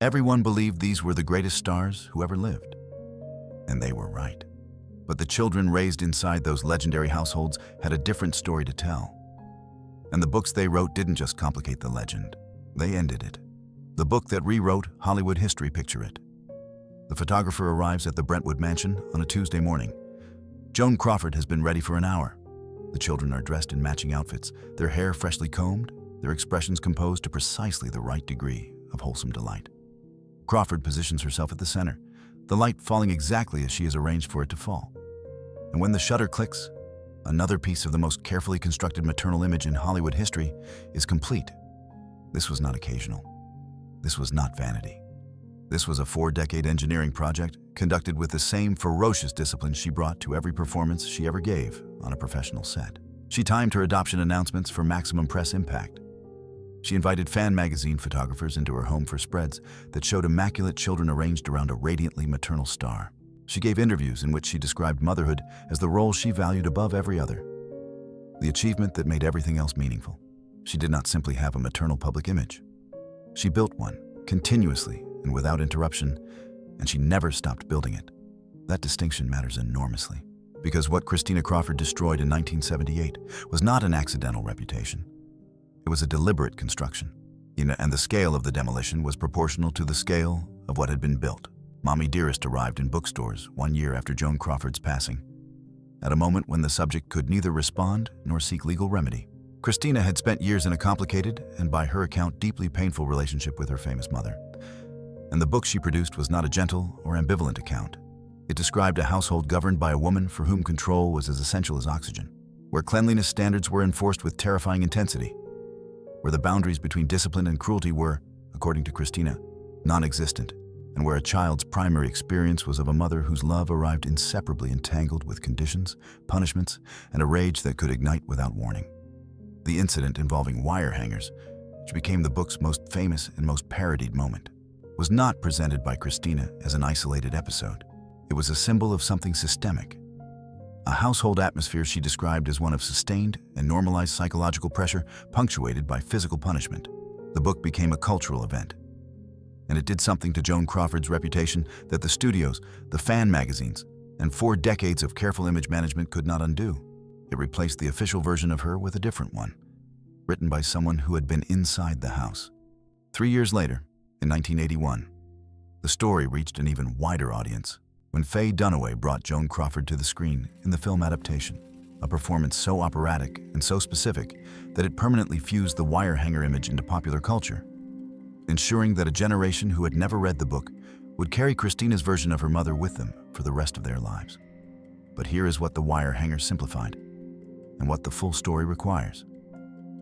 Everyone believed these were the greatest stars who ever lived. And they were right. But the children raised inside those legendary households had a different story to tell. And the books they wrote didn't just complicate the legend, they ended it. The book that rewrote Hollywood history, picture it. The photographer arrives at the Brentwood mansion on a Tuesday morning. Joan Crawford has been ready for an hour. The children are dressed in matching outfits, their hair freshly combed, their expressions composed to precisely the right degree of wholesome delight. Crawford positions herself at the center, the light falling exactly as she has arranged for it to fall. And when the shutter clicks, another piece of the most carefully constructed maternal image in Hollywood history is complete. This was not occasional. This was not vanity. This was a 4-decade engineering project conducted with the same ferocious discipline she brought to every performance she ever gave on a professional set. She timed her adoption announcements for maximum press impact. She invited fan magazine photographers into her home for spreads that showed immaculate children arranged around a radiantly maternal star. She gave interviews in which she described motherhood as the role she valued above every other, the achievement that made everything else meaningful. She did not simply have a maternal public image. She built one, continuously and without interruption, and she never stopped building it. That distinction matters enormously, because what Christina Crawford destroyed in 1978 was not an accidental reputation. It was a deliberate construction, and the scale of the demolition was proportional to the scale of what had been built. Mommy Dearest arrived in bookstores 1 year after Joan Crawford's passing, at a moment when the subject could neither respond nor seek legal remedy. Christina had spent years in a complicated, and by her account, deeply painful relationship with her famous mother. And the book she produced was not a gentle or ambivalent account. It described a household governed by a woman for whom control was as essential as oxygen, where cleanliness standards were enforced with terrifying intensity, where the boundaries between discipline and cruelty were, according to Christina, non-existent, and where a child's primary experience was of a mother whose love arrived inseparably entangled with conditions, punishments, and a rage that could ignite without warning. The incident involving wire hangers, which became the book's most famous and most parodied moment, was not presented by Christina as an isolated episode. It was a symbol of something systemic, a household atmosphere she described as one of sustained and normalized psychological pressure punctuated by physical punishment. The book became a cultural event, and it did something to Joan Crawford's reputation that the studios, the fan magazines, and 4 decades of careful image management could not undo. It replaced the official version of her with a different one, written by someone who had been inside the house. 3 years later, in 1981, the story reached an even wider audience when Faye Dunaway brought Joan Crawford to the screen in the film adaptation, a performance so operatic and so specific that it permanently fused the wire hanger image into popular culture, ensuring that a generation who had never read the book would carry Christina's version of her mother with them for the rest of their lives. But here is what the wire hanger simplified, and what the full story requires.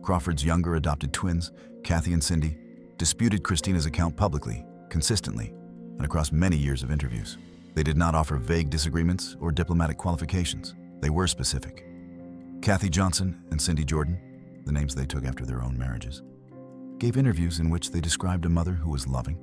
Crawford's younger adopted twins, Kathy and Cindy, disputed Christina's account publicly, consistently, and across many years of interviews. They did not offer vague disagreements or diplomatic qualifications. They were specific. Kathy Johnson and Cindy Jordan, the names they took after their own marriages, gave interviews in which they described a mother who was loving,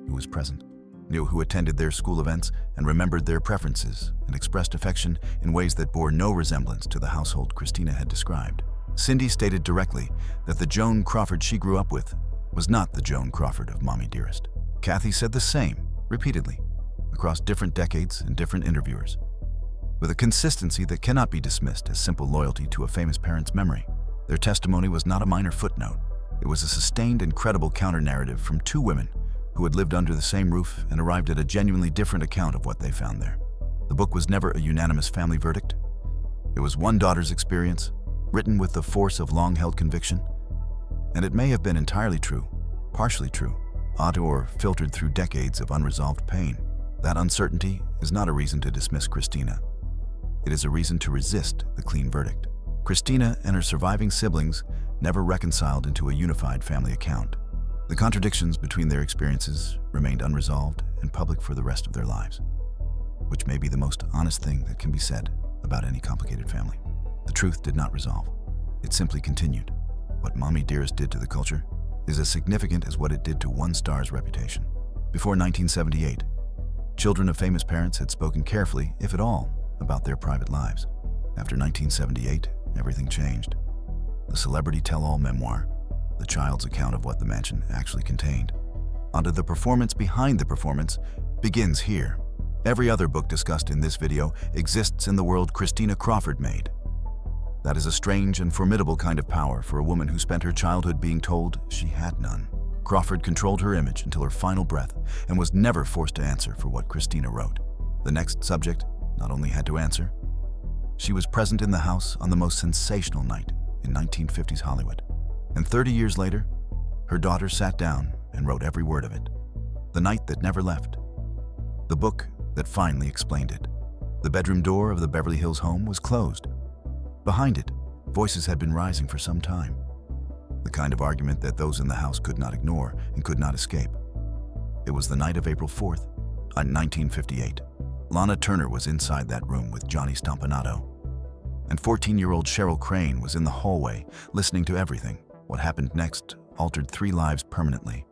who was present, who attended their school events and remembered their preferences and expressed affection in ways that bore no resemblance to the household Christina had described. Cindy stated directly that the Joan Crawford she grew up with was not the Joan Crawford of Mommy Dearest. Kathy said the same, repeatedly, across different decades and different interviewers, with a consistency that cannot be dismissed as simple loyalty to a famous parent's memory. Their testimony was not a minor footnote. It was a sustained and credible counter-narrative from 2 women who had lived under the same roof and arrived at a genuinely different account of what they found there. The book was never a unanimous family verdict. It was one daughter's experience, written with the force of long-held conviction, and it may have been entirely true, partially true, or filtered through decades of unresolved pain. That uncertainty is not a reason to dismiss Christina. It is a reason to resist the clean verdict. Christina and her surviving siblings never reconciled into a unified family account. The contradictions between their experiences remained unresolved and public for the rest of their lives, which may be the most honest thing that can be said about any complicated family. The truth did not resolve. It simply continued. What Mommy Dearest did to the culture is as significant as what it did to one star's reputation. Before 1978, children of famous parents had spoken carefully, if at all, about their private lives. After 1978, everything changed. The celebrity tell-all memoir, the child's account of what the mansion actually contained, onto the performance behind the performance begins here. Every other book discussed in this video exists in the world Christina Crawford made. That is a strange and formidable kind of power for a woman who spent her childhood being told she had none. Crawford controlled her image until her final breath and was never forced to answer for what Christina wrote. The next subject not only had to answer, she was present in the house on the most sensational night in 1950s Hollywood. And 30 years later, her daughter sat down and wrote every word of it. The night that never left. The book that finally explained it. The bedroom door of the Beverly Hills home was closed. Behind it, voices had been rising for some time. The kind of argument that those in the house could not ignore and could not escape. It was the night of April 4th, 1958. Lana Turner was inside that room with Johnny Stompanato. And 14-year-old Cheryl Crane was in the hallway, listening to everything. What happened next altered 3 lives permanently.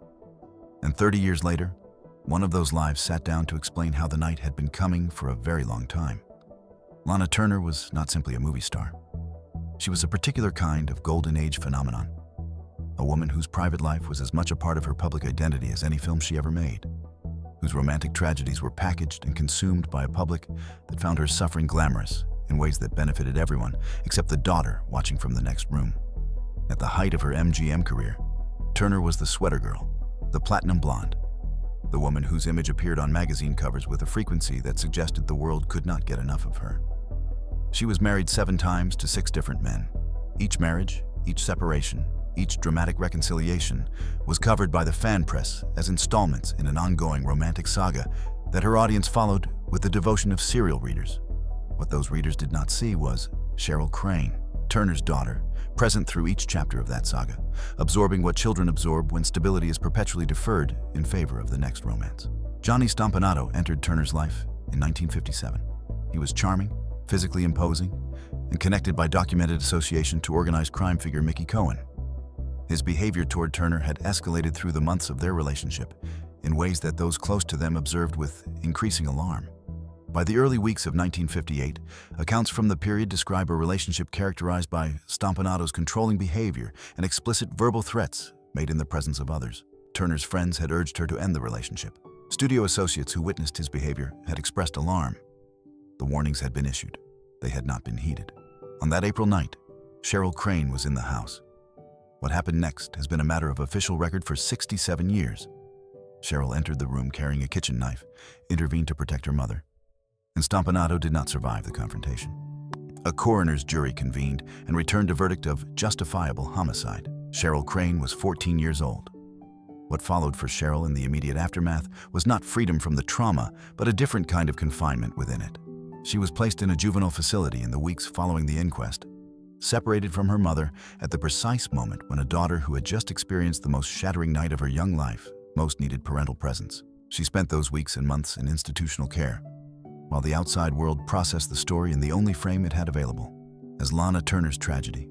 And 30 years later, one of those lives sat down to explain how the night had been coming for a very long time. Lana Turner was not simply a movie star. She was a particular kind of golden age phenomenon. A woman whose private life was as much a part of her public identity as any film she ever made. Whose romantic tragedies were packaged and consumed by a public that found her suffering glamorous in ways that benefited everyone except the daughter watching from the next room. At the height of her MGM career, Turner was the sweater girl, the platinum blonde, the woman whose image appeared on magazine covers with a frequency that suggested the world could not get enough of her. She was married 7 times to 6 different men. Each marriage, each separation, each dramatic reconciliation was covered by the fan press as installments in an ongoing romantic saga that her audience followed with the devotion of serial readers. What those readers did not see was Cheryl Crane, Turner's daughter, present through each chapter of that saga, absorbing what children absorb when stability is perpetually deferred in favor of the next romance. Johnny Stompanato entered Turner's life in 1957. He was charming, physically imposing, and connected by documented association to organized crime figure Mickey Cohen. His behavior toward Turner had escalated through the months of their relationship in ways that those close to them observed with increasing alarm. By the early weeks of 1958, accounts from the period describe a relationship characterized by Stompanato's controlling behavior and explicit verbal threats made in the presence of others. Turner's friends had urged her to end the relationship. Studio associates who witnessed his behavior had expressed alarm. The warnings had been issued. They had not been heeded. On that April night, Cheryl Crane was in the house. What happened next has been a matter of official record for 67 years. Cheryl entered the room carrying a kitchen knife, intervened to protect her mother, and Stompanato did not survive the confrontation. A coroner's jury convened and returned a verdict of justifiable homicide. Cheryl Crane was 14 years old. What followed for Cheryl in the immediate aftermath was not freedom from the trauma, but a different kind of confinement within it. She was placed in a juvenile facility in the weeks following the inquest, separated from her mother at the precise moment when a daughter who had just experienced the most shattering night of her young life most needed parental presence. She spent those weeks and months in institutional care, while the outside world processed the story in the only frame it had available, as Lana Turner's tragedy,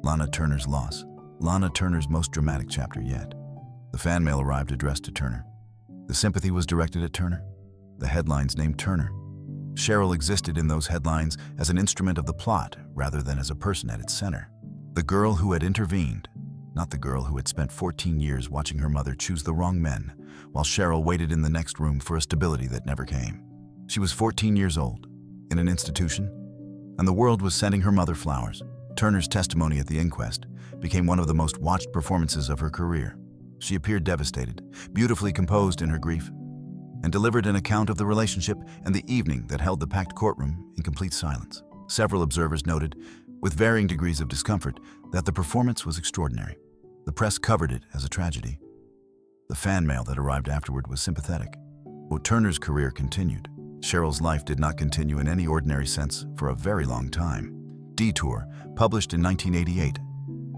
Lana Turner's loss, Lana Turner's most dramatic chapter yet. The fan mail arrived addressed to Turner. The sympathy was directed at Turner. The headlines named Turner. Cheryl existed in those headlines as an instrument of the plot rather than as a person at its center. The girl who had intervened, not the girl who had spent 14 years watching her mother choose the wrong men, while Cheryl waited in the next room for a stability that never came. She was 14 years old, in an institution, and the world was sending her mother flowers. Turner's testimony at the inquest became one of the most watched performances of her career. She appeared devastated, beautifully composed in her grief, and delivered an account of the relationship and the evening that held the packed courtroom in complete silence. Several observers noted, with varying degrees of discomfort, that the performance was extraordinary. The press covered it as a tragedy. The fan mail that arrived afterward was sympathetic. But Turner's career continued. Cheryl's life did not continue in any ordinary sense for a very long time. Detour, published in 1988,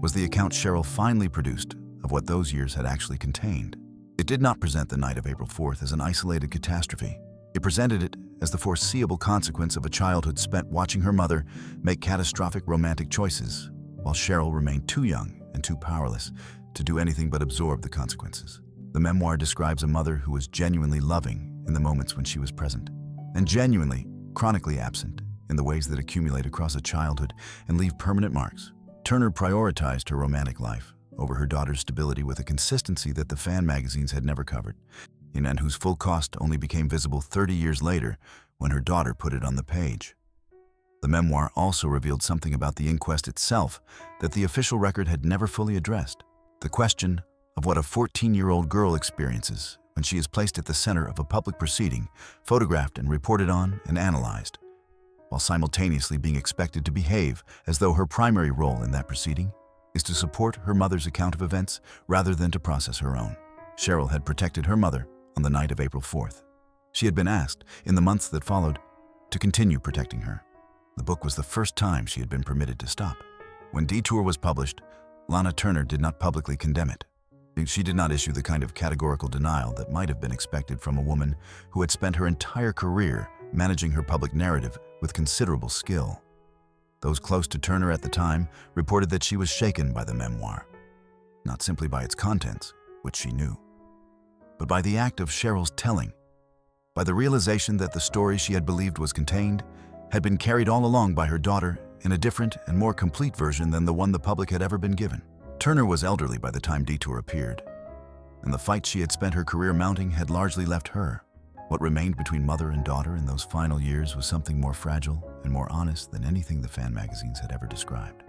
was the account Cheryl finally produced of what those years had actually contained. It did not present the night of April 4th as an isolated catastrophe. It presented it as the foreseeable consequence of a childhood spent watching her mother make catastrophic romantic choices, while Cheryl remained too young and too powerless to do anything but absorb the consequences. The memoir describes a mother who was genuinely loving in the moments when she was present, and genuinely, chronically absent in the ways that accumulate across a childhood and leave permanent marks. Turner prioritized her romantic life over her daughter's stability with a consistency that the fan magazines had never covered, and whose full cost only became visible 30 years later when her daughter put it on the page. The memoir also revealed something about the inquest itself that the official record had never fully addressed: the question of what a 14-year-old girl experiences when she is placed at the center of a public proceeding, photographed and reported on and analyzed, while simultaneously being expected to behave as though her primary role in that proceeding is to support her mother's account of events rather than to process her own. Cheryl had protected her mother on the night of April 4th. She had been asked, in the months that followed, to continue protecting her. The book was the first time she had been permitted to stop. When Detour was published, Lana Turner did not publicly condemn it. She did not issue the kind of categorical denial that might have been expected from a woman who had spent her entire career managing her public narrative with considerable skill. Those close to Turner at the time reported that she was shaken by the memoir, not simply by its contents, which she knew, but by the act of Cheryl's telling, by the realization that the story she had believed was contained had been carried all along by her daughter in a different and more complete version than the one the public had ever been given. Turner was elderly by the time Detour appeared, and the fight she had spent her career mounting had largely left her. What remained between mother and daughter in those final years was something more fragile and more honest than anything the fan magazines had ever described.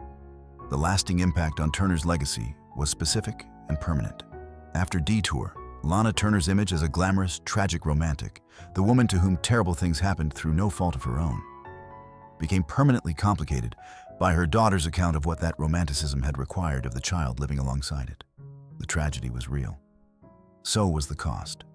The lasting impact on Turner's legacy was specific and permanent. After Detour, Lana Turner's image as a glamorous, tragic romantic, the woman to whom terrible things happened through no fault of her own, became permanently complicated by her daughter's account of what that romanticism had required of the child living alongside it. The tragedy was real. So was the cost.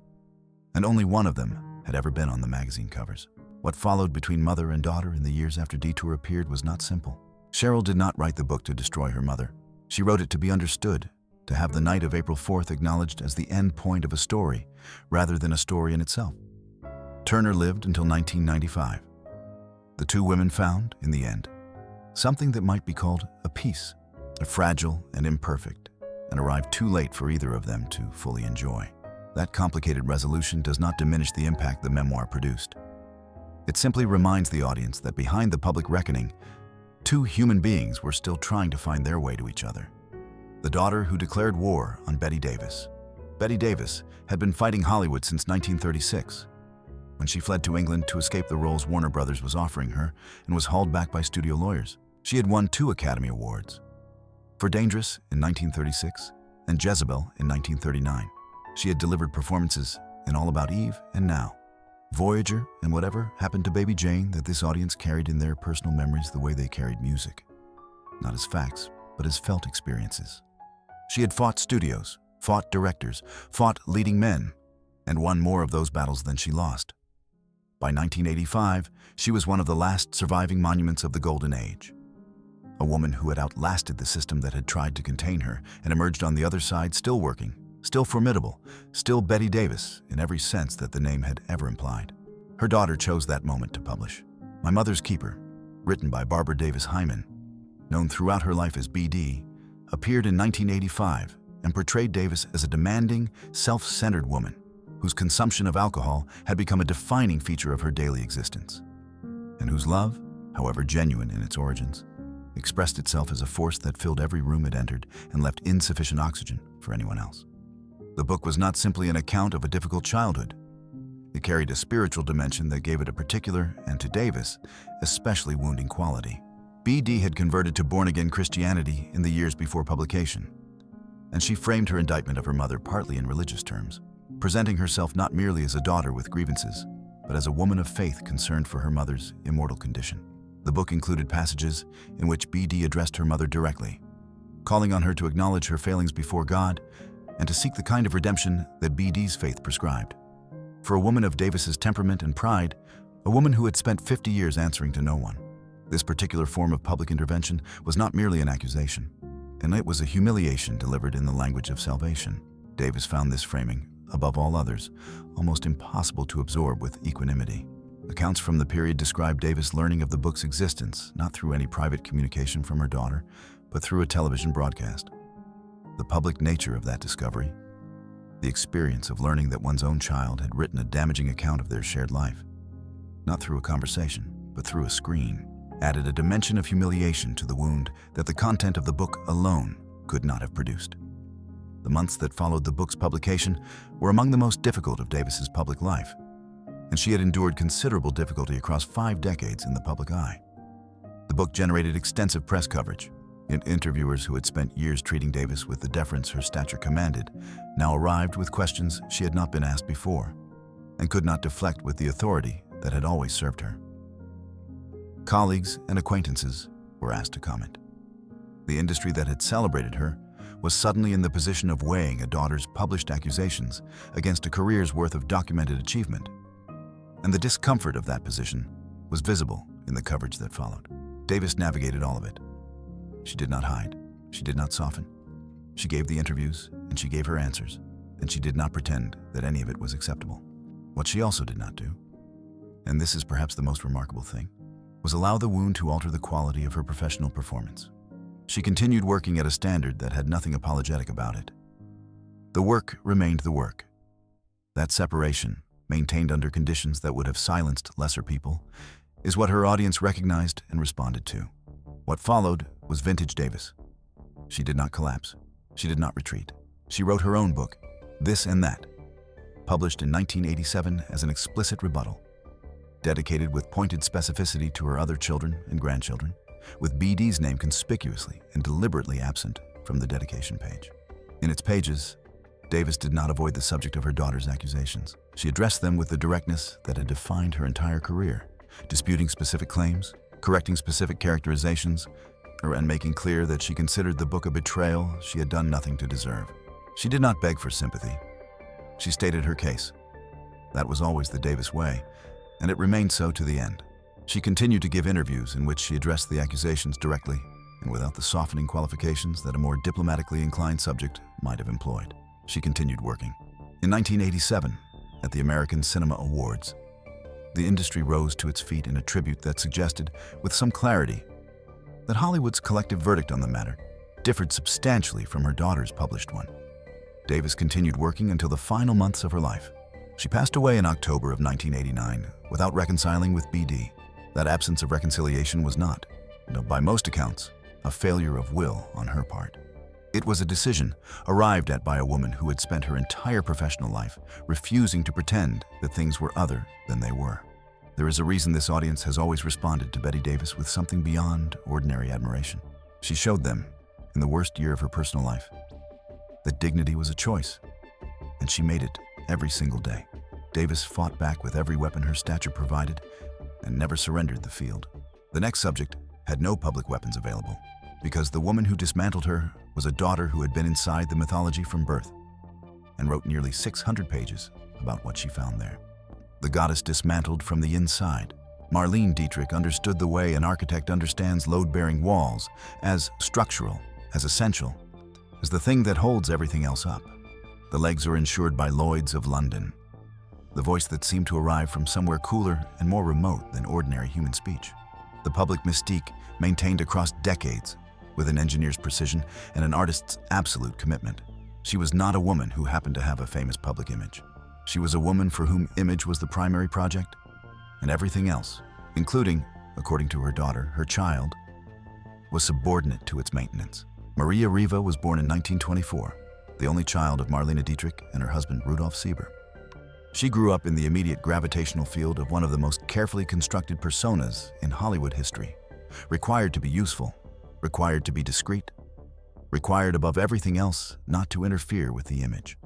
And only one of them had ever been on the magazine covers. What followed between mother and daughter in the years after Detour appeared was not simple. Cheryl did not write the book to destroy her mother. She wrote it to be understood, to have the night of April 4th acknowledged as the end point of a story, rather than a story in itself. Turner lived until 1995. The two women found, in the end, something that might be called a peace, a fragile and imperfect, and arrived too late for either of them to fully enjoy. That complicated resolution does not diminish the impact the memoir produced. It simply reminds the audience that behind the public reckoning, two human beings were still trying to find their way to each other. The daughter who declared war on Bette Davis. Bette Davis had been fighting Hollywood since 1936, when she fled to England to escape the roles Warner Brothers was offering her and was hauled back by studio lawyers. She had won 2 Academy Awards, for Dangerous in 1936 and Jezebel in 1939. She had delivered performances in All About Eve and Now, Voyager, and whatever happened to Baby Jane that this audience carried in their personal memories the way they carried music. Not as facts, but as felt experiences. She had fought studios, fought directors, fought leading men, and won more of those battles than she lost. By 1985, she was one of the last surviving monuments of the Golden Age. A woman who had outlasted the system that had tried to contain her and emerged on the other side still working, still formidable, still Bette Davis in every sense that the name had ever implied. Her daughter chose that moment to publish. My Mother's Keeper, written by Barbara Davis Hyman, known throughout her life as BD, appeared in 1985 and portrayed Davis as a demanding, self-centered woman whose consumption of alcohol had become a defining feature of her daily existence, and whose love, however genuine in its origins, expressed itself as a force that filled every room it entered and left insufficient oxygen for anyone else. The book was not simply an account of a difficult childhood. It carried a spiritual dimension that gave it a particular, and to Davis, especially wounding quality. BD had converted to born-again Christianity in the years before publication, and she framed her indictment of her mother partly in religious terms, presenting herself not merely as a daughter with grievances, but as a woman of faith concerned for her mother's immortal condition. The book included passages in which BD addressed her mother directly, calling on her to acknowledge her failings before God and to seek the kind of redemption that BD's faith prescribed. For a woman of Davis's temperament and pride, a woman who had spent 50 years answering to no one, this particular form of public intervention was not merely an accusation, and it was a humiliation delivered in the language of salvation. Davis found this framing, above all others, almost impossible to absorb with equanimity. Accounts from the period describe Davis learning of the book's existence, not through any private communication from her daughter, but through a television broadcast. The public nature of that discovery, the experience of learning that one's own child had written a damaging account of their shared life, not through a conversation, but through a screen, added a dimension of humiliation to the wound that the content of the book alone could not have produced. The months that followed the book's publication were among the most difficult of Davis's public life, and she had endured considerable difficulty across 5 decades in the public eye. The book generated extensive press coverage, and interviewers who had spent years treating Davis with the deference her stature commanded now arrived with questions she had not been asked before and could not deflect with the authority that had always served her. Colleagues and acquaintances were asked to comment. The industry that had celebrated her was suddenly in the position of weighing a daughter's published accusations against a career's worth of documented achievement, and the discomfort of that position was visible in the coverage that followed. Davis navigated all of it. She did not hide. She did not soften. She gave the interviews, and she gave her answers, and she did not pretend that any of it was acceptable. What she also did not do, and this is perhaps the most remarkable thing, was allow the wound to alter the quality of her professional performance. She continued working at a standard that had nothing apologetic about it. The work remained the work. That separation, maintained under conditions that would have silenced lesser people, is what her audience recognized and responded to. What followed was vintage Davis. She did not collapse. She did not retreat. She wrote her own book, This and That, published in 1987 as an explicit rebuttal, dedicated with pointed specificity to her other children and grandchildren, with BD's name conspicuously and deliberately absent from the dedication page. In its pages, Davis did not avoid the subject of her daughter's accusations. She addressed them with the directness that had defined her entire career, disputing specific claims, correcting specific characterizations, and making clear that she considered the book a betrayal she had done nothing to deserve. She did not beg for sympathy. She stated her case. That was always the Davis way, and it remained so to the end. She continued to give interviews in which she addressed the accusations directly and without the softening qualifications that a more diplomatically inclined subject might have employed. She continued working. In 1987, at the American Cinema Awards, the industry rose to its feet in a tribute that suggested, with some clarity, that Hollywood's collective verdict on the matter differed substantially from her daughter's published one. Davis continued working until the final months of her life. She passed away in October of 1989 without reconciling with BD. That absence of reconciliation was not, by most accounts, a failure of will on her part. It was a decision arrived at by a woman who had spent her entire professional life refusing to pretend that things were other than they were. There is a reason this audience has always responded to Bette Davis with something beyond ordinary admiration. She showed them, in the worst year of her personal life, that dignity was a choice, and she made it every single day. Davis fought back with every weapon her stature provided and never surrendered the field. The next subject had no public weapons available, because the woman who dismantled her was a daughter who had been inside the mythology from birth and wrote nearly 600 pages about what she found there. The goddess dismantled from the inside. Marlene Dietrich understood the way an architect understands load-bearing walls as structural, as essential, as the thing that holds everything else up. The legs are insured by Lloyd's of London, the voice that seemed to arrive from somewhere cooler and more remote than ordinary human speech. The public mystique maintained across decades with an engineer's precision and an artist's absolute commitment. She was not a woman who happened to have a famous public image. She was a woman for whom image was the primary project, and everything else, including, according to her daughter, her child, was subordinate to its maintenance. Maria Riva was born in 1924, the only child of Marlene Dietrich and her husband Rudolf Sieber. She grew up in the immediate gravitational field of one of the most carefully constructed personas in Hollywood history, required to be useful, required to be discreet, required above everything else not to interfere with the image.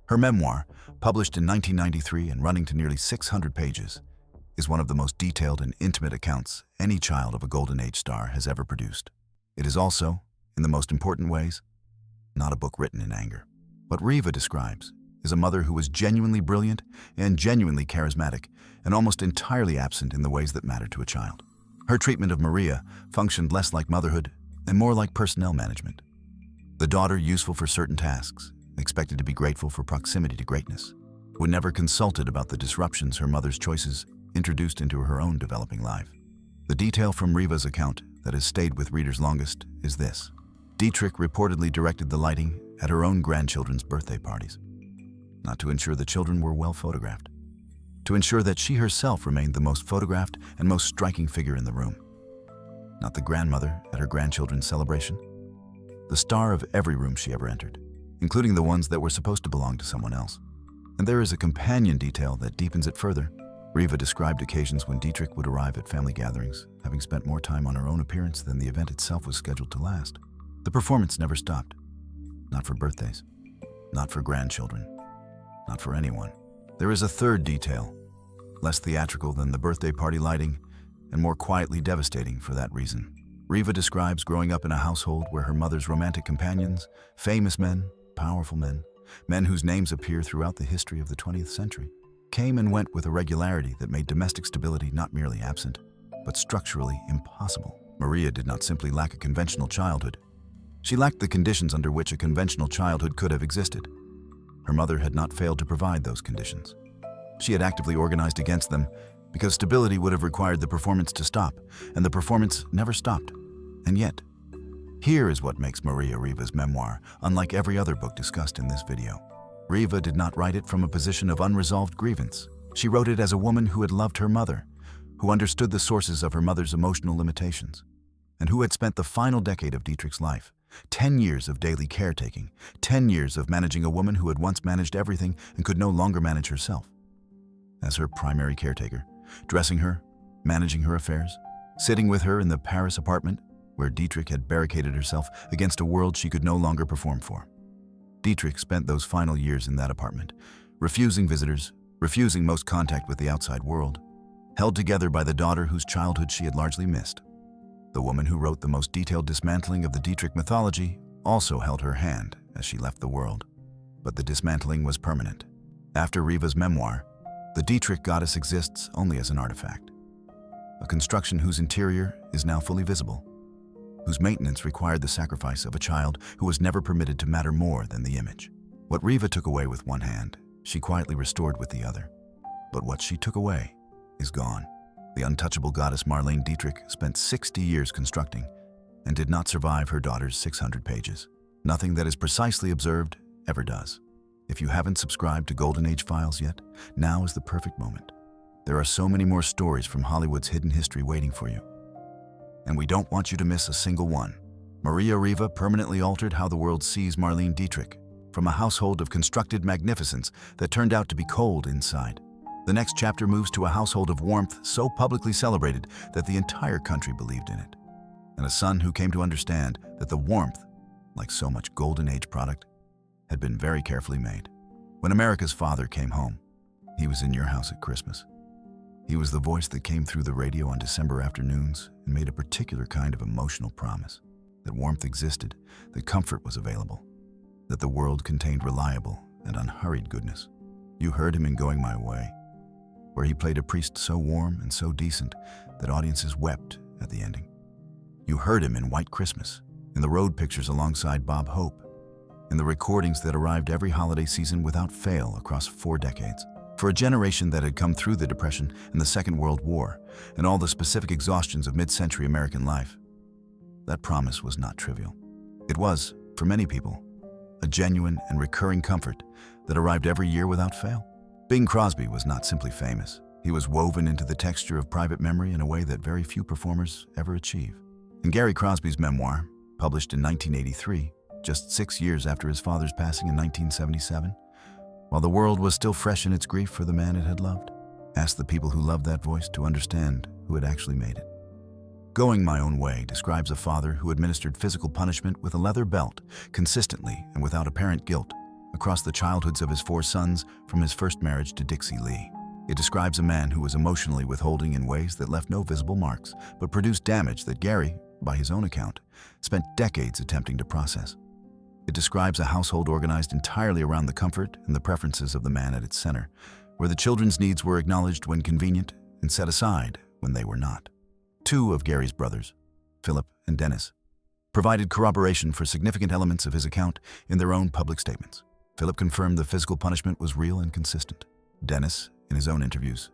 Her memoir, published in 1993 and running to nearly 600 pages, is one of the most detailed and intimate accounts any child of a Golden Age star has ever produced. It is also, in the most important ways, not a book written in anger. What Riva describes is a mother who was genuinely brilliant and genuinely charismatic and almost entirely absent in the ways that matter to a child. Her treatment of Maria functioned less like motherhood and more like personnel management. The daughter useful for certain tasks, expected to be grateful for proximity to greatness, would never consulted about the disruptions her mother's choices introduced into her own developing life. The detail from Riva's account that has stayed with readers longest is this. Dietrich reportedly directed the lighting at her own grandchildren's birthday parties, not to ensure the children were well photographed, to ensure that she herself remained the most photographed and most striking figure in the room, not the grandmother at her grandchildren's celebration. the star of every room she ever entered, including the ones that were supposed to belong to someone else. And there is a companion detail that deepens it further. Riva described occasions when Dietrich would arrive at family gatherings, having spent more time on her own appearance than the event itself was scheduled to last. The performance never stopped. Not for birthdays, not for grandchildren, not for anyone. There is a third detail, less theatrical than the birthday party lighting, and more quietly devastating for that reason. Riva describes growing up in a household where her mother's romantic companions, famous men, powerful men, men whose names appear throughout the history of the 20th century, came and went with a regularity that made domestic stability not merely absent, but structurally impossible. Maria did not simply lack a conventional childhood. She lacked the conditions under which a conventional childhood could have existed. Her mother had not failed to provide those conditions. She had actively organized against them because stability would have required the performance to stop, and the performance never stopped. And yet, here is what makes Maria Riva's memoir unlike every other book discussed in this video. Riva did not write it from a position of unresolved grievance. She wrote it as a woman who had loved her mother, who understood the sources of her mother's emotional limitations, and who had spent the final decade of Dietrich's life, 10 years of daily caretaking, 10 years of managing a woman who had once managed everything and could no longer manage herself. As her primary caretaker, dressing her, managing her affairs, sitting with her in the Paris apartment where Dietrich had barricaded herself against a world she could no longer perform for. Dietrich spent those final years in that apartment, refusing visitors, refusing most contact with the outside world, held together by the daughter whose childhood she had largely missed. The woman who wrote the most detailed dismantling of the Dietrich mythology also held her hand as she left the world. But the dismantling was permanent. After Riva's memoir, the Dietrich goddess exists only as an artifact, a construction whose interior is now fully visible, whose maintenance required the sacrifice of a child who was never permitted to matter more than the image. What Riva took away with one hand, she quietly restored with the other. But what she took away is gone. The untouchable goddess Marlene Dietrich spent 60 years constructing and did not survive her daughter's 600 pages. Nothing that is precisely observed ever does. If you haven't subscribed to Golden Age Files yet, now is the perfect moment. There are so many more stories from Hollywood's hidden history waiting for you, and we don't want you to miss a single one. Maria Riva permanently altered how the world sees Marlene Dietrich, from a household of constructed magnificence that turned out to be cold inside. The next chapter moves to a household of warmth so publicly celebrated that the entire country believed in it, and a son who came to understand that the warmth, like so much Golden Age product, had been very carefully made. When America's father came home, he was in your house at Christmas. He was the voice that came through the radio on December afternoons and made a particular kind of emotional promise, that warmth existed, that comfort was available, that the world contained reliable and unhurried goodness. You heard him in Going My Way, where he played a priest so warm and so decent that audiences wept at the ending. You heard him in White Christmas, in the road pictures alongside Bob Hope, in the recordings that arrived every holiday season without fail across 4 decades. For a generation that had come through the Depression and the Second World War and all the specific exhaustions of mid-century American life, that promise was not trivial. It was, for many people, a genuine and recurring comfort that arrived every year without fail. Bing Crosby was not simply famous. He was woven into the texture of private memory in a way that very few performers ever achieve. In Gary Crosby's memoir, published in 1983, just 6 years after his father's passing in 1977, while the world was still fresh in its grief for the man it had loved, asked the people who loved that voice to understand who had actually made it. Going My Own Way describes a father who administered physical punishment with a leather belt, consistently and without apparent guilt, across the childhoods of his 4 sons from his first marriage to Dixie Lee. It describes a man who was emotionally withholding in ways that left no visible marks, but produced damage that Gary, by his own account, spent decades attempting to process. It describes a household organized entirely around the comfort and the preferences of the man at its center, where the children's needs were acknowledged when convenient and set aside when they were not. 2 of Gary's brothers, Philip and Dennis, provided corroboration for significant elements of his account in their own public statements. Philip confirmed the physical punishment was real and consistent. Dennis, in his own interviews,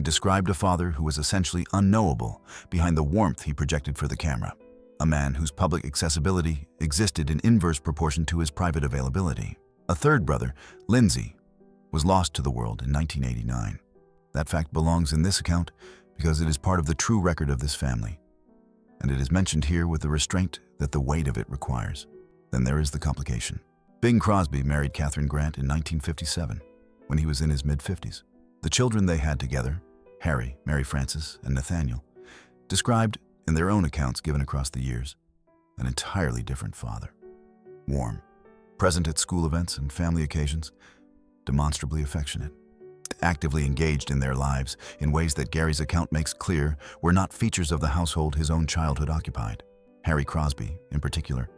described a father who was essentially unknowable behind the warmth he projected for the camera, a man whose public accessibility existed in inverse proportion to his private availability. A 3rd brother, Lindsay, was lost to the world in 1989. That fact belongs in this account because it is part of the true record of this family, and it is mentioned here with the restraint that the weight of it requires. Then there is the complication. Bing Crosby married Catherine Grant in 1957, when he was in his mid-50s. The children they had together, Harry, Mary Frances, and Nathaniel, described, in their own accounts given across the years, an entirely different father. Warm, present at school events and family occasions, demonstrably affectionate, actively engaged in their lives in ways that Gary's account makes clear were not features of the household his own childhood occupied. Harry Crosby, in particular,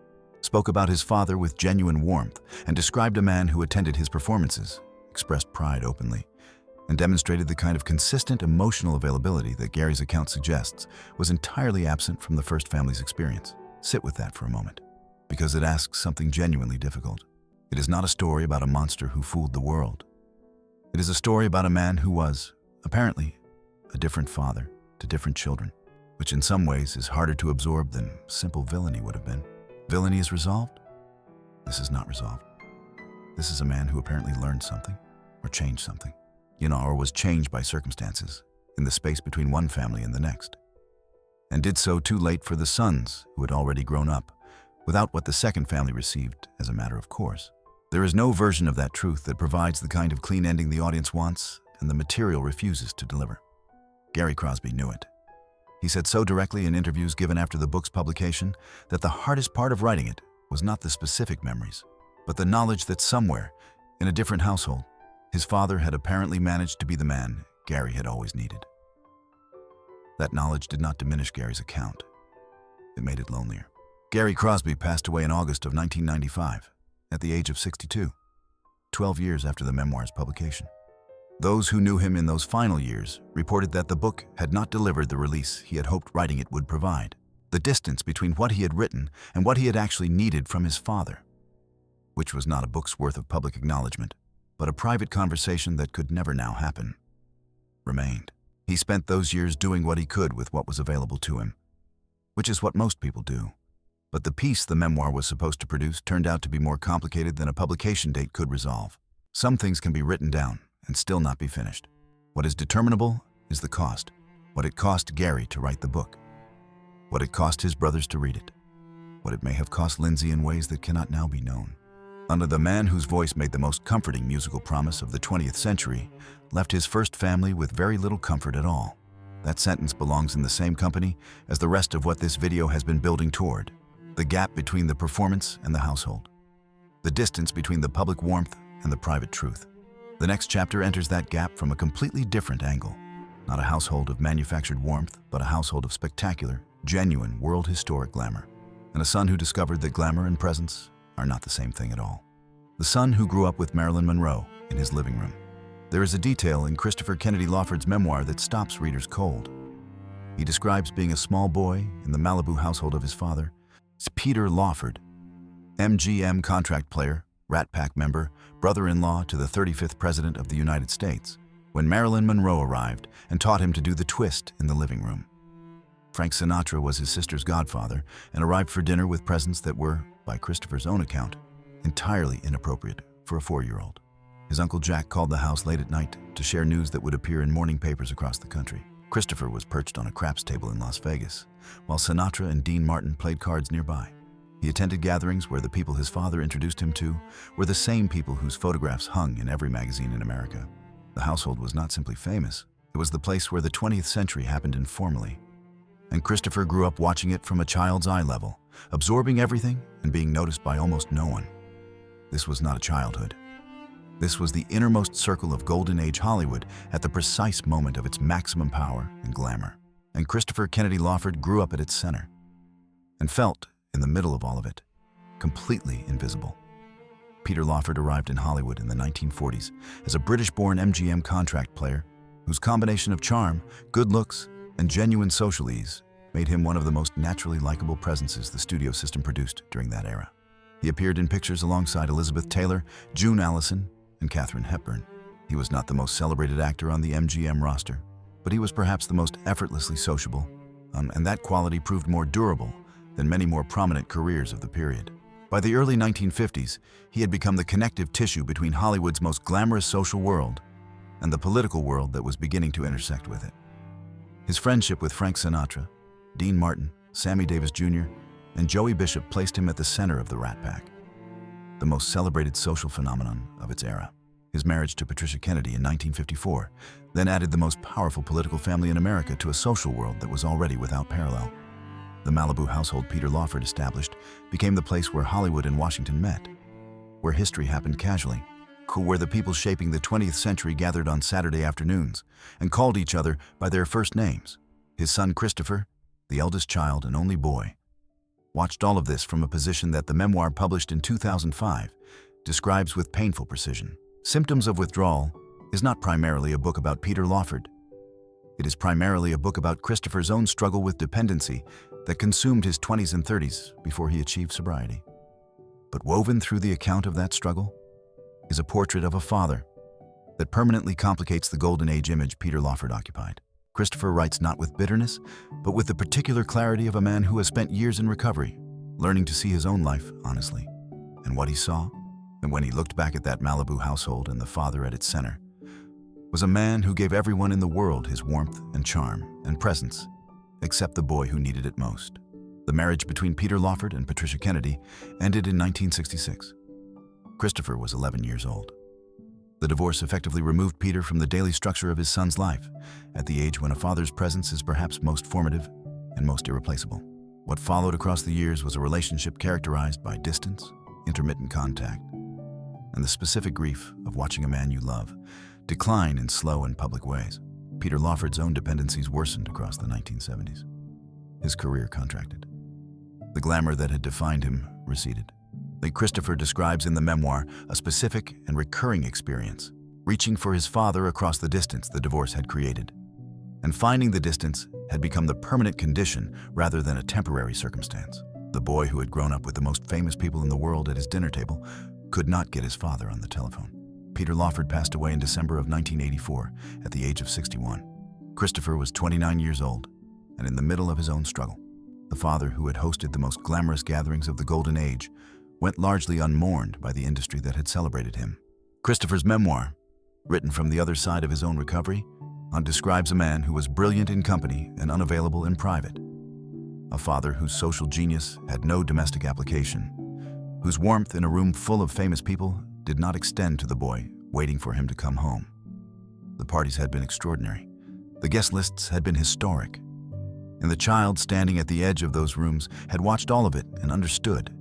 spoke about his father with genuine warmth and described a man who attended his performances, expressed pride openly, and demonstrated the kind of consistent emotional availability that Gary's account suggests was entirely absent from the first family's experience. Sit with that for a moment, because it asks something genuinely difficult. It is not a story about a monster who fooled the world. It is a story about a man who was, apparently, a different father to different children, which in some ways is harder to absorb than simple villainy would have been. Villainy is resolved? This is not resolved. This is a man who apparently learned something, or changed something, or was changed by circumstances in the space between one family and the next, and did so too late for the sons who had already grown up, without what the second family received as a matter of course. There is no version of that truth that provides the kind of clean ending the audience wants and the material refuses to deliver. Gary Crosby knew it. He said so directly in interviews given after the book's publication that the hardest part of writing it was not the specific memories, but the knowledge that somewhere, in a different household, his father had apparently managed to be the man Gary had always needed. That knowledge did not diminish Gary's account. It made it lonelier. Gary Crosby passed away in August of 1995, at the age of 62, 12 years after the memoir's publication. Those who knew him in those final years reported that the book had not delivered the release he had hoped writing it would provide. The distance between what he had written and what he had actually needed from his father, which was not a book's worth of public acknowledgement, but a private conversation that could never now happen, remained. He spent those years doing what he could with what was available to him, which is what most people do. But the piece the memoir was supposed to produce turned out to be more complicated than a publication date could resolve. Some things can be written down and still not be finished. What is determinable is the cost. What it cost Gary to write the book. What it cost his brothers to read it. What it may have cost Lindsay in ways that cannot now be known. Under the man whose voice made the most comforting musical promise of the 20th century, left his first family with very little comfort at all. That sentence belongs in the same company as the rest of what this video has been building toward. The gap between the performance and the household. The distance between the public warmth and the private truth. The next chapter enters that gap from a completely different angle. Not a household of manufactured warmth, but a household of spectacular, genuine, world-historic glamour. And a son who discovered that glamour and presence are not the same thing at all. The son who grew up with Marilyn Monroe in his living room. There is a detail in Christopher Kennedy Lawford's memoir that stops readers cold. He describes being a small boy in the Malibu household of his father, Peter Lawford, MGM contract player, Rat Pack member, brother-in-law to the 35th President of the United States, when Marilyn Monroe arrived and taught him to do the twist in the living room. Frank Sinatra was his sister's godfather and arrived for dinner with presents that were, by Christopher's own account, entirely inappropriate for a 4-year-old. His Uncle Jack called the house late at night to share news that would appear in morning papers across the country. Christopher was perched on a craps table in Las Vegas, while Sinatra and Dean Martin played cards nearby. He attended gatherings where the people his father introduced him to were the same people whose photographs hung in every magazine in America. The household was not simply famous, it was the place where the 20th century happened informally. And Christopher grew up watching it from a child's eye level, absorbing everything and being noticed by almost no one. This was not a childhood. This was the innermost circle of Golden Age Hollywood at the precise moment of its maximum power and glamour. And Christopher Kennedy Lawford grew up at its center and felt, in the middle of all of it, completely invisible. Peter Lawford arrived in Hollywood in the 1940s as a British-born MGM contract player whose combination of charm, good looks, and genuine social ease made him one of the most naturally likable presences the studio system produced during that era. He appeared in pictures alongside Elizabeth Taylor, June Allison, and Katharine Hepburn. He was not the most celebrated actor on the MGM roster, but he was perhaps the most effortlessly sociable, and that quality proved more durable than many more prominent careers of the period. By the early 1950s, he had become the connective tissue between Hollywood's most glamorous social world and the political world that was beginning to intersect with it. His friendship with Frank Sinatra, Dean Martin, Sammy Davis Jr., and Joey Bishop placed him at the center of the Rat Pack, the most celebrated social phenomenon of its era. His marriage to Patricia Kennedy in 1954 then added the most powerful political family in America to a social world that was already without parallel. The Malibu household Peter Lawford established became the place where Hollywood and Washington met, where history happened casually, where the people shaping the 20th century gathered on Saturday afternoons and called each other by their first names. His son Christopher, the eldest child and only boy, watched all of this from a position that the memoir published in 2005 describes with painful precision. Symptoms of Withdrawal is not primarily a book about Peter Lawford. It is primarily a book about Christopher's own struggle with dependency that consumed his 20s and 30s before he achieved sobriety. But woven through the account of that struggle is a portrait of a father that permanently complicates the golden age image Peter Lawford occupied. Christopher writes not with bitterness, but with the particular clarity of a man who has spent years in recovery, learning to see his own life honestly. And what he saw, and when he looked back at that Malibu household and the father at its center, was a man who gave everyone in the world his warmth and charm and presence, except the boy who needed it most. The marriage between Peter Lawford and Patricia Kennedy ended in 1966. Christopher was 11 years old. The divorce effectively removed Peter from the daily structure of his son's life, at the age when a father's presence is perhaps most formative and most irreplaceable. What followed across the years was a relationship characterized by distance, intermittent contact, and the specific grief of watching a man you love decline in slow and public ways. Peter Lawford's own dependencies worsened across the 1970s. His career contracted. The glamour that had defined him receded. Like Christopher describes in the memoir a specific and recurring experience, reaching for his father across the distance the divorce had created. And finding the distance had become the permanent condition rather than a temporary circumstance. The boy who had grown up with the most famous people in the world at his dinner table could not get his father on the telephone. Peter Lawford passed away in December of 1984 at the age of 61. Christopher was 29 years old and in the middle of his own struggle. The father who had hosted the most glamorous gatherings of the Golden Age went largely unmourned by the industry that had celebrated him. Christopher's memoir, written from the other side of his own recovery, describes a man who was brilliant in company and unavailable in private. A father whose social genius had no domestic application, whose warmth in a room full of famous people did not extend to the boy waiting for him to come home. The parties had been extraordinary. The guest lists had been historic. And the child standing at the edge of those rooms had watched all of it and understood,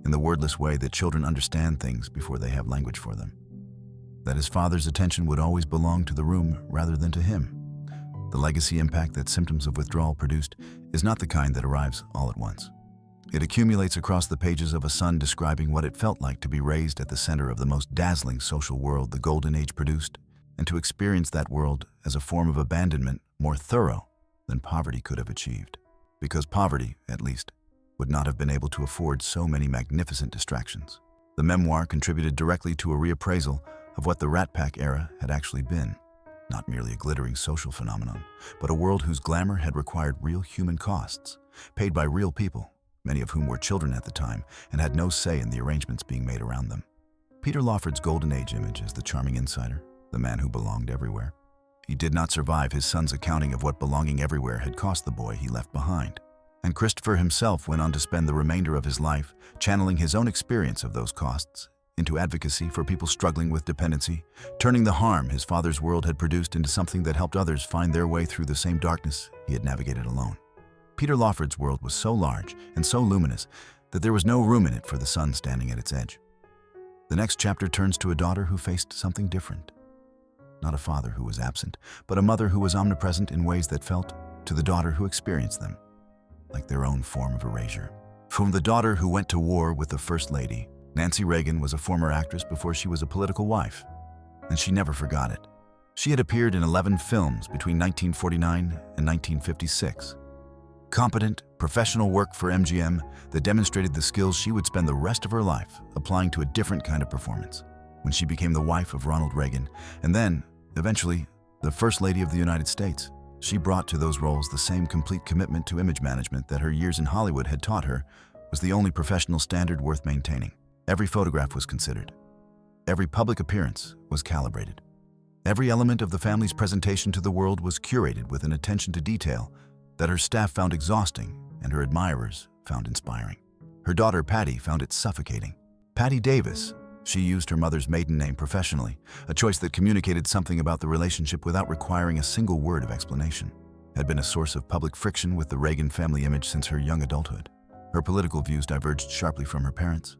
in the wordless way that children understand things before they have language for them, that his father's attention would always belong to the room rather than to him. The legacy impact that Symptoms of Withdrawal produced is not the kind that arrives all at once. It accumulates across the pages of a son describing what it felt like to be raised at the center of the most dazzling social world the Golden Age produced, and to experience that world as a form of abandonment more thorough than poverty could have achieved. Because poverty, at least, would not have been able to afford so many magnificent distractions. The memoir contributed directly to a reappraisal of what the Rat Pack era had actually been. Not merely a glittering social phenomenon, but a world whose glamour had required real human costs, paid by real people, many of whom were children at the time and had no say in the arrangements being made around them. Peter Lawford's Golden Age image is the charming insider, the man who belonged everywhere. He did not survive his son's accounting of what belonging everywhere had cost the boy he left behind. And Christopher himself went on to spend the remainder of his life channeling his own experience of those costs into advocacy for people struggling with dependency, turning the harm his father's world had produced into something that helped others find their way through the same darkness he had navigated alone. Peter Lawford's world was so large and so luminous that there was no room in it for the son standing at its edge. The next chapter turns to a daughter who faced something different. Not a father who was absent, but a mother who was omnipresent in ways that felt, to the daughter who experienced them, like their own form of erasure. From the daughter who went to war with the First Lady, Nancy Reagan was a former actress before she was a political wife, and she never forgot it. She had appeared in 11 films between 1949 and 1956. Competent, professional work for MGM that demonstrated the skills she would spend the rest of her life applying to a different kind of performance when she became the wife of Ronald Reagan, and then, eventually, the First Lady of the United States. She brought to those roles the same complete commitment to image management that her years in Hollywood had taught her was the only professional standard worth maintaining. Every photograph was considered. Every public appearance was calibrated. Every element of the family's presentation to the world was curated with an attention to detail that her staff found exhausting and her admirers found inspiring. Her daughter, Patty, found it suffocating. Patty Davis, she used her mother's maiden name professionally, a choice that communicated something about the relationship without requiring a single word of explanation, had been a source of public friction with the Reagan family image since her young adulthood. Her political views diverged sharply from her parents'.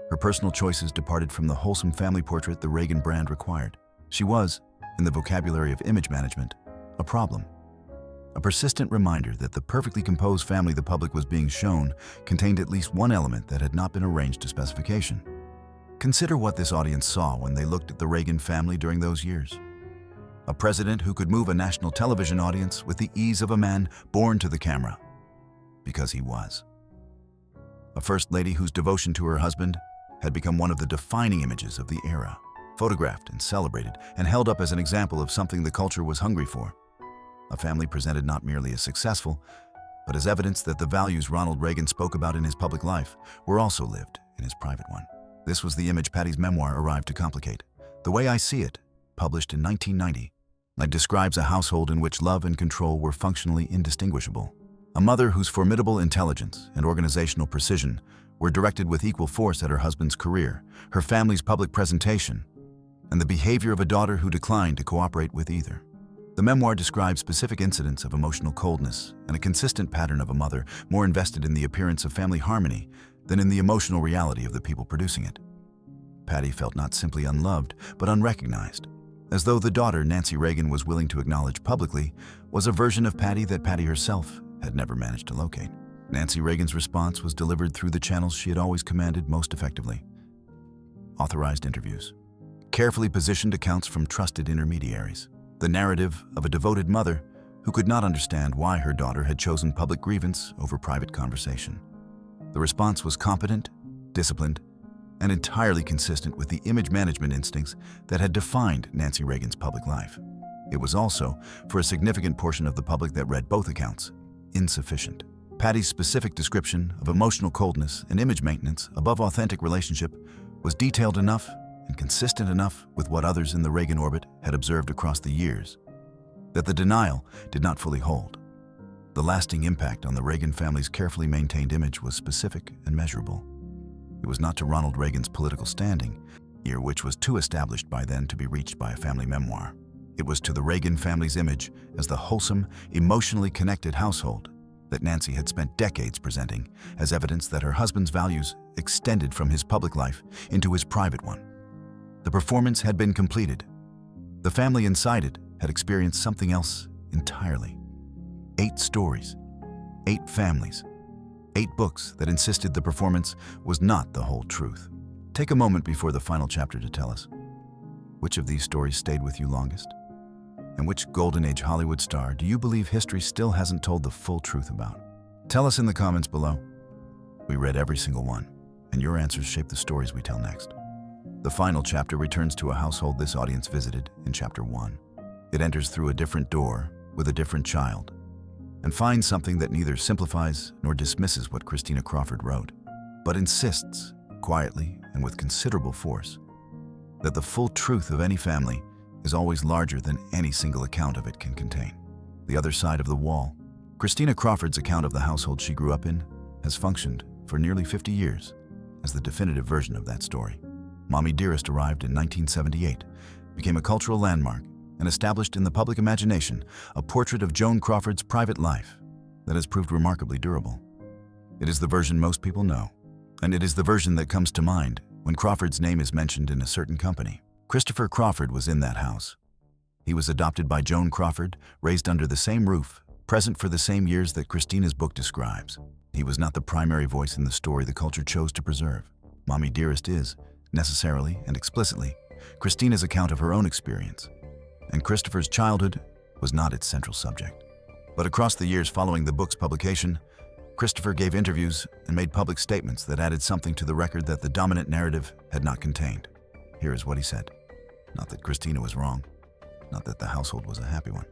Her personal choices departed from the wholesome family portrait the Reagan brand required. She was, in the vocabulary of image management, a problem. A persistent reminder that the perfectly composed family the public was being shown contained at least one element that had not been arranged to specification. Consider what this audience saw when they looked at the Reagan family during those years. A president who could move a national television audience with the ease of a man born to the camera, because he was. A first lady whose devotion to her husband had become one of the defining images of the era, photographed and celebrated and held up as an example of something the culture was hungry for. A family presented not merely as successful, but as evidence that the values Ronald Reagan spoke about in his public life were also lived in his private one. This was the image Patty's memoir arrived to complicate. The Way I See It, published in 1990, describes a household in which love and control were functionally indistinguishable. A mother whose formidable intelligence and organizational precision were directed with equal force at her husband's career, her family's public presentation, and the behavior of a daughter who declined to cooperate with either. The memoir describes specific incidents of emotional coldness and a consistent pattern of a mother more invested in the appearance of family harmony than in the emotional reality of the people producing it. Patty felt not simply unloved, but unrecognized, as though the daughter Nancy Reagan was willing to acknowledge publicly was a version of Patty that Patty herself had never managed to locate. Nancy Reagan's response was delivered through the channels she had always commanded most effectively. Authorized interviews, carefully positioned accounts from trusted intermediaries, the narrative of a devoted mother who could not understand why her daughter had chosen public grievance over private conversation. The response was competent, disciplined, and entirely consistent with the image management instincts that had defined Nancy Reagan's public life. It was also, for a significant portion of the public that read both accounts, insufficient. Patty's specific description of emotional coldness and image maintenance above authentic relationship was detailed enough and consistent enough with what others in the Reagan orbit had observed across the years that the denial did not fully hold. The lasting impact on the Reagan family's carefully maintained image was specific and measurable. It was not to Ronald Reagan's political standing, which was too established by then to be reached by a family memoir. It was to the Reagan family's image as the wholesome, emotionally connected household that Nancy had spent decades presenting as evidence that her husband's values extended from his public life into his private one. The performance had been completed. The family inside it had experienced something else entirely. 8 stories, 8 families, 8 books that insisted the performance was not the whole truth. Take a moment before the final chapter to tell us, which of these stories stayed with you longest? And which Golden Age Hollywood star do you believe history still hasn't told the full truth about? Tell us in the comments below. We read every single one, and your answers shape the stories we tell next. The final chapter returns to a household this audience visited in Chapter 1. It enters through a different door with a different child and finds something that neither simplifies nor dismisses what Christina Crawford wrote, but insists, quietly and with considerable force, that the full truth of any family is always larger than any single account of it can contain. The other side of the wall. Christina Crawford's account of the household she grew up in has functioned for nearly 50 years as the definitive version of that story. Mommy Dearest arrived in 1978, became a cultural landmark, and established in the public imagination a portrait of Joan Crawford's private life that has proved remarkably durable. It is the version most people know, and it is the version that comes to mind when Crawford's name is mentioned in a certain company. Christopher Crawford was in that house. He was adopted by Joan Crawford, raised under the same roof, present for the same years that Christina's book describes. He was not the primary voice in the story the culture chose to preserve. Mommy Dearest is, necessarily and explicitly, Christina's account of her own experience, and Christopher's childhood was not its central subject. But across the years following the book's publication, Christopher gave interviews and made public statements that added something to the record that the dominant narrative had not contained. Here is what he said. Not that Christina was wrong, not that the household was a happy one.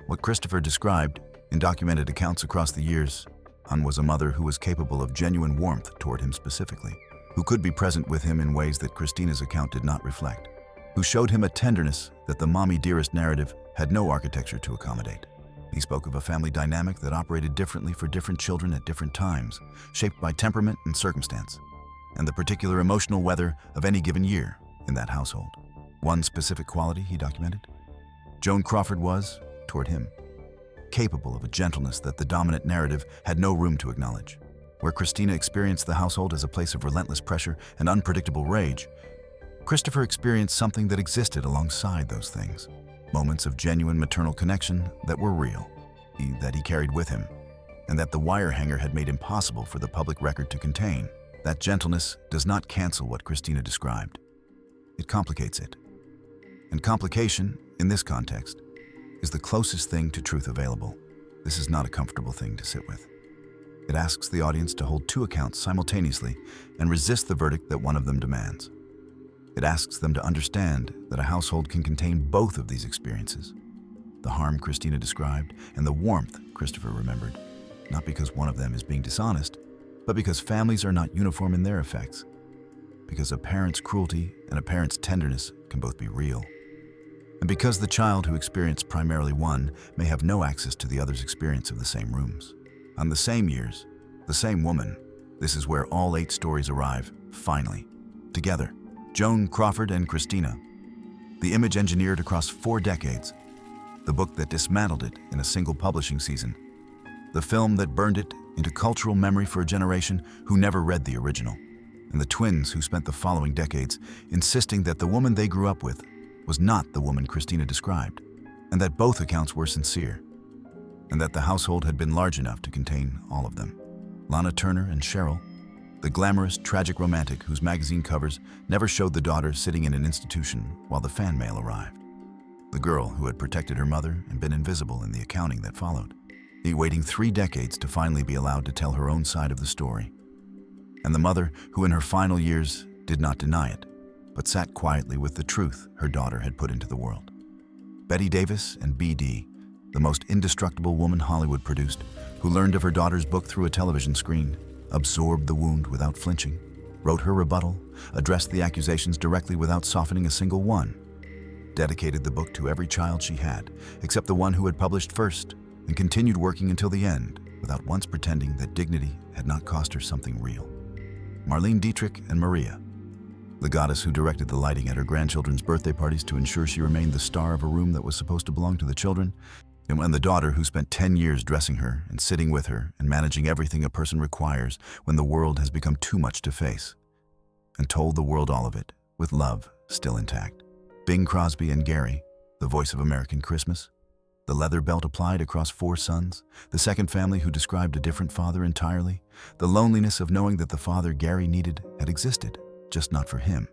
What Christopher described in documented accounts across the years was a mother who was capable of genuine warmth toward him specifically, who could be present with him in ways that Christina's account did not reflect, who showed him a tenderness that the Mommy Dearest narrative had no architecture to accommodate. He spoke of a family dynamic that operated differently for different children at different times, shaped by temperament and circumstance, and the particular emotional weather of any given year in that household. One specific quality he documented: Joan Crawford was, toward him, capable of a gentleness that the dominant narrative had no room to acknowledge. Where Christina experienced the household as a place of relentless pressure and unpredictable rage, Christopher experienced something that existed alongside those things. Moments of genuine maternal connection that were real, that he carried with him, and that the wire hanger had made impossible for the public record to contain. That gentleness does not cancel what Christina described. It complicates it. And complication, in this context, is the closest thing to truth available. This is not a comfortable thing to sit with. It asks the audience to hold two accounts simultaneously and resist the verdict that one of them demands. It asks them to understand that a household can contain both of these experiences: the harm Christina described and the warmth Christopher remembered, not because one of them is being dishonest, but because families are not uniform in their effects, because a parent's cruelty and a parent's tenderness can both be real, and because the child who experienced primarily one may have no access to the other's experience of the same rooms. On the same years, the same woman, this is where all 8 stories arrive, finally, together. Joan Crawford and Christina, the image engineered across 4 decades, the book that dismantled it in a single publishing season, the film that burned it into cultural memory for a generation who never read the original, and the twins who spent the following decades insisting that the woman they grew up with was not the woman Christina described, and that both accounts were sincere, and that the household had been large enough to contain all of them. Lana Turner and Cheryl, the glamorous, tragic romantic whose magazine covers never showed the daughter sitting in an institution while the fan mail arrived. The girl who had protected her mother and been invisible in the accounting that followed, waiting 3 decades to finally be allowed to tell her own side of the story. And the mother who in her final years did not deny it, but sat quietly with the truth her daughter had put into the world. Bette Davis and B.D., the most indestructible woman Hollywood produced, who learned of her daughter's book through a television screen, absorbed the wound without flinching, wrote her rebuttal, addressed the accusations directly without softening a single one, dedicated the book to every child she had, except the one who had published first, and continued working until the end, without once pretending that dignity had not cost her something real. Marlene, Dietrich, and Maria, the goddess who directed the lighting at her grandchildren's birthday parties to ensure she remained the star of a room that was supposed to belong to the children, and the daughter who spent 10 years dressing her and sitting with her and managing everything a person requires when the world has become too much to face, and told the world all of it, with love still intact. Bing Crosby and Gary, the voice of American Christmas, the leather belt applied across 4 sons, the second family who described a different father entirely, the loneliness of knowing that the father Gary needed had existed, just not for him.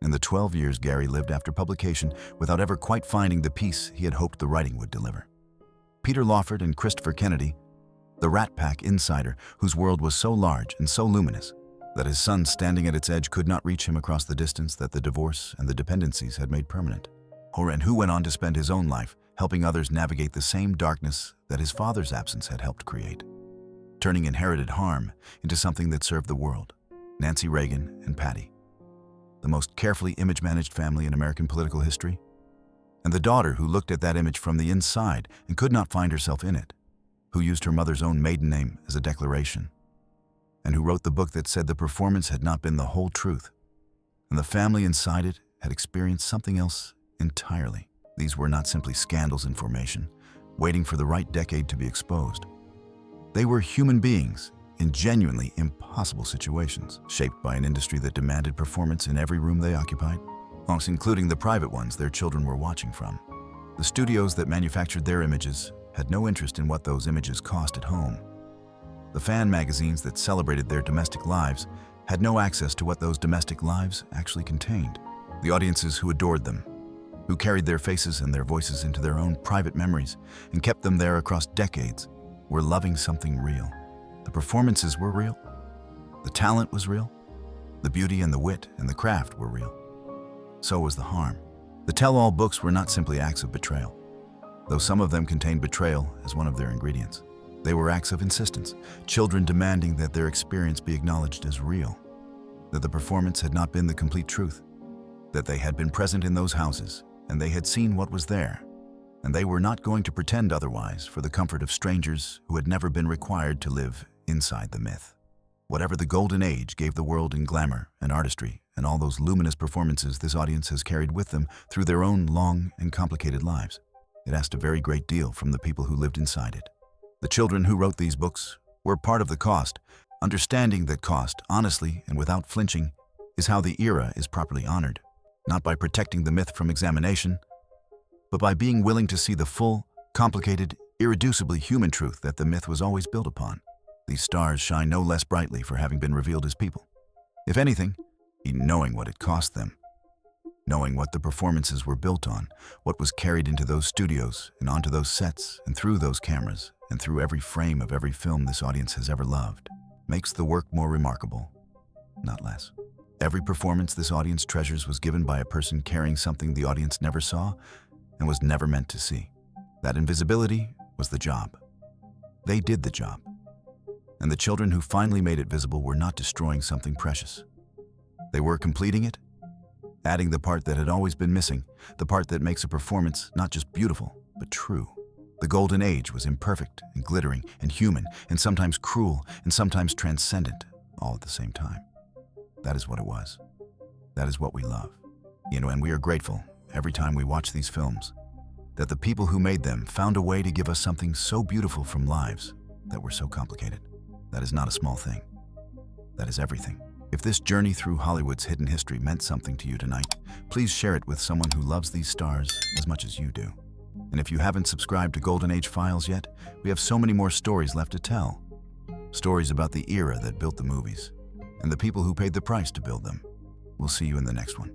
In the 12 years Gary lived after publication without ever quite finding the peace he had hoped the writing would deliver. Peter Lawford and Christopher Kennedy, the Rat Pack insider whose world was so large and so luminous that his son standing at its edge could not reach him across the distance that the divorce and the dependencies had made permanent. And who went on to spend his own life helping others navigate the same darkness that his father's absence had helped create, turning inherited harm into something that served the world. Nancy Reagan and Patty, the most carefully image-managed family in American political history, and the daughter who looked at that image from the inside and could not find herself in it, who used her mother's own maiden name as a declaration, and who wrote the book that said the performance had not been the whole truth, and the family inside it had experienced something else entirely. These were not simply scandals in formation, waiting for the right decade to be exposed. They were human beings in genuinely impossible situations, shaped by an industry that demanded performance in every room they occupied, including the private ones their children were watching from. The studios that manufactured their images had no interest in what those images cost at home. The fan magazines that celebrated their domestic lives had no access to what those domestic lives actually contained. The audiences who adored them, who carried their faces and their voices into their own private memories and kept them there across decades, were loving something real. The performances were real. The talent was real. The beauty and the wit and the craft were real. So was the harm. The tell-all books were not simply acts of betrayal, though some of them contained betrayal as one of their ingredients. They were acts of insistence, children demanding that their experience be acknowledged as real, that the performance had not been the complete truth, that they had been present in those houses and they had seen what was there, And they were not going to pretend otherwise for the comfort of strangers who had never been required to live inside the myth. Whatever the golden age gave the world in glamour and artistry and all those luminous performances this audience has carried with them through their own long and complicated lives, it asked a very great deal from the people who lived inside it. The children who wrote these books were part of the cost, understanding that cost, honestly and without flinching, is how the era is properly honored, not by protecting the myth from examination, but by being willing to see the full, complicated, irreducibly human truth that the myth was always built upon. These stars shine no less brightly for having been revealed as people. If anything, even knowing what it cost them, knowing what the performances were built on, what was carried into those studios and onto those sets and through those cameras and through every frame of every film this audience has ever loved, makes the work more remarkable, not less. Every performance this audience treasures was given by a person carrying something the audience never saw and was never meant to see. That invisibility was the job. They did the job. And the children who finally made it visible were not destroying something precious. They were completing it, adding the part that had always been missing, the part that makes a performance not just beautiful, but true. The golden age was imperfect and glittering and human and sometimes cruel and sometimes transcendent, all at the same time. That is what it was. That is what we love. And we are grateful every time we watch these films that the people who made them found a way to give us something so beautiful from lives that were so complicated. That is not a small thing. That is everything. If this journey through Hollywood's hidden history meant something to you tonight, please share it with someone who loves these stars as much as you do. And if you haven't subscribed to Golden Age Files yet, we have so many more stories left to tell. Stories about the era that built the movies and the people who paid the price to build them. We'll see you in the next one.